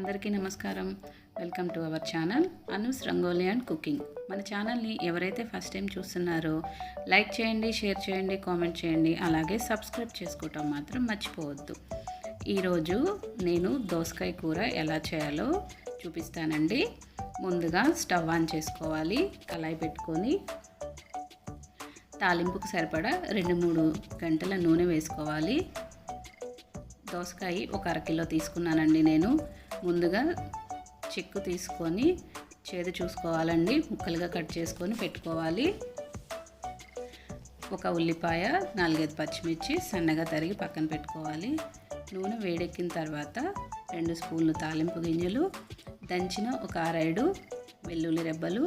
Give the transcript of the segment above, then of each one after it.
అందరికీ నమస్కారం. Welcome to our channel Anu's rangoli and cooking. మన ఛానల్ని ఎవరైతే ఫస్ట్ టైం చూస్తున్నారో లైక్ చేయండి, షేర్ చేయండి, కామెంట్ చేయండి, అలాగే సబ్స్క్రైబ్ చేసుకోవటం మాత్రం మర్చిపోవద్దు. ఈరోజు నేను దోసకాయ కూర ఎలా చేయాలో చూపిస్తానండి. ముందుగా స్టవ్ ఆన్ చేసుకోవాలి. కళాయి పెట్టుకొని తాలింపుకు సరిపడా 2-3 గంటల నూనె వేసుకోవాలి. దోసకాయ ఒక అరకిలో తీసుకున్నానండి నేను. ముందుగా చెక్కు తీసుకొని చేదు చూసుకోవాలండి. ముక్కలుగా కట్ చేసుకొని పెట్టుకోవాలి. ఒక ఉల్లిపాయ, 4-5 పచ్చిమిర్చి సన్నగా తరిగి పక్కన పెట్టుకోవాలి. నూనె వేడెక్కిన తర్వాత 2 స్పూన్లు తాలింపు గింజలు, దంచిన ఒక 6-7 వెల్లుల్లి రెబ్బలు,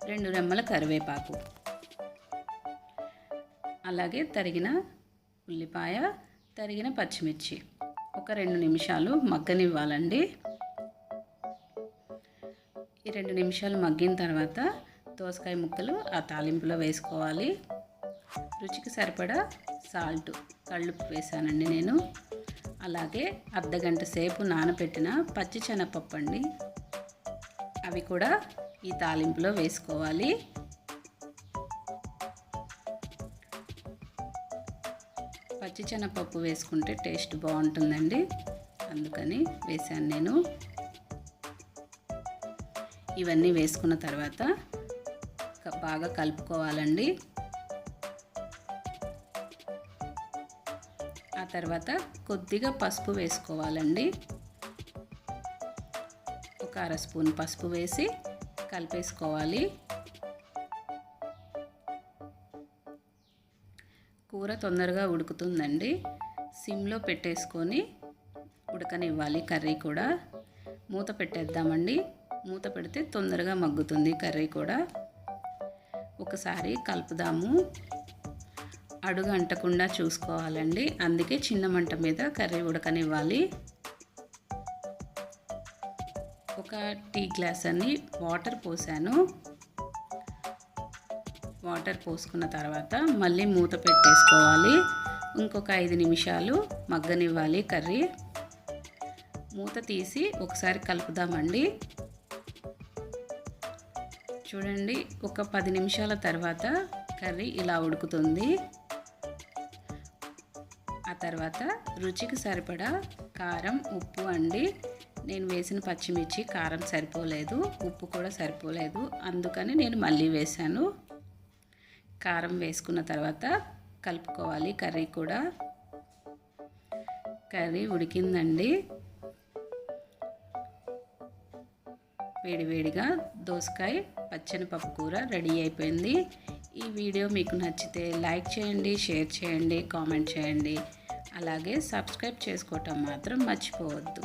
2 రెమ్మల కరివేపాకు, అలాగే తరిగిన ఉల్లిపాయ, తరిగిన పచ్చిమిర్చి ఒక 2 నిమిషాలు మగ్గనివ్వాలండి. ఈ 2 నిమిషాలు మగ్గిన తర్వాత దోసకాయ ముక్కలు ఆ తాలింపులో వేసుకోవాలి. రుచికి సరిపడా సాల్ట్, కళ్ళుప్పు వేసానండి నేను. అలాగే అర్ధగంట సేపు నానబెట్టిన పచ్చి శనగపప్పు అండి, అవి కూడా ఈ తాలింపులో వేసుకోవాలి. పచ్చి శనగపప్పు వేసుకుంటే టేస్ట్ బాగుంటుందండి, అందుకని వేసాను నేను. ఇవన్నీ వేసుకున్న తర్వాత బాగా కలుపుకోవాలండి. ఆ తర్వాత కొద్దిగా పసుపు వేసుకోవాలండి. ఒక 1/2 స్పూన్ పసుపు వేసి కలిపేసుకోవాలి. కూర తొందరగా ఉడుకుతుందండి. సిమ్లో పెట్టేసుకొని ఉడకనివ్వాలి. కర్రీ కూడా మూత పెట్టేద్దామండి. మూత పెడితే తొందరగా మగ్గుతుంది కర్రీ కూడా. ఒకసారి కలుపుదాము. అడుగు అంటకుండా చూసుకోవాలండి, అందుకే చిన్న మంట మీద కర్రీ ఉడకనివ్వాలి. ఒక టీ గ్లాస్ అని వాటర్ పోసాను. వాటర్ పోసుకున్న తర్వాత మళ్ళీ మూత పెట్టేసుకోవాలి. ఇంకొక 5 నిమిషాలు మగ్గనివ్వాలి కర్రీ. మూత తీసి ఒకసారి కలుపుదామండి. చూడండి, ఒక 10 నిమిషాల తర్వాత కర్రీ ఇలా ఉడుకుతుంది. ఆ తర్వాత రుచికి సరిపడా కారం, ఉప్పు అండి. నేను వేసిన పచ్చిమిర్చి కారం సరిపోలేదు, ఉప్పు కూడా సరిపోలేదు, అందుకని నేను మళ్ళీ వేశాను. కారం వేసుకున్న తర్వాత కలుపుకోవాలి కర్రీ కూడా. కర్రీ ఉడికిందండి. వేడివేడిగా దోసకాయ పచ్చని పప్పు కూర రెడీ అయిపోయింది. ఈ వీడియో మీకు నచ్చితే లైక్ చేయండి, షేర్ చేయండి, కామెంట్ చేయండి, అలాగే సబ్స్క్రైబ్ చేసుకోవటం మాత్రం మర్చిపోవద్దు.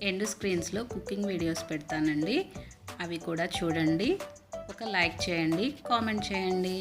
ఎండ్ స్క్రీన్స్లో కుకింగ్ వీడియోస్ పెడతానండి, అవి కూడా చూడండి. ఒక లైక్ చేయండి, కామెంట్ చేయండి.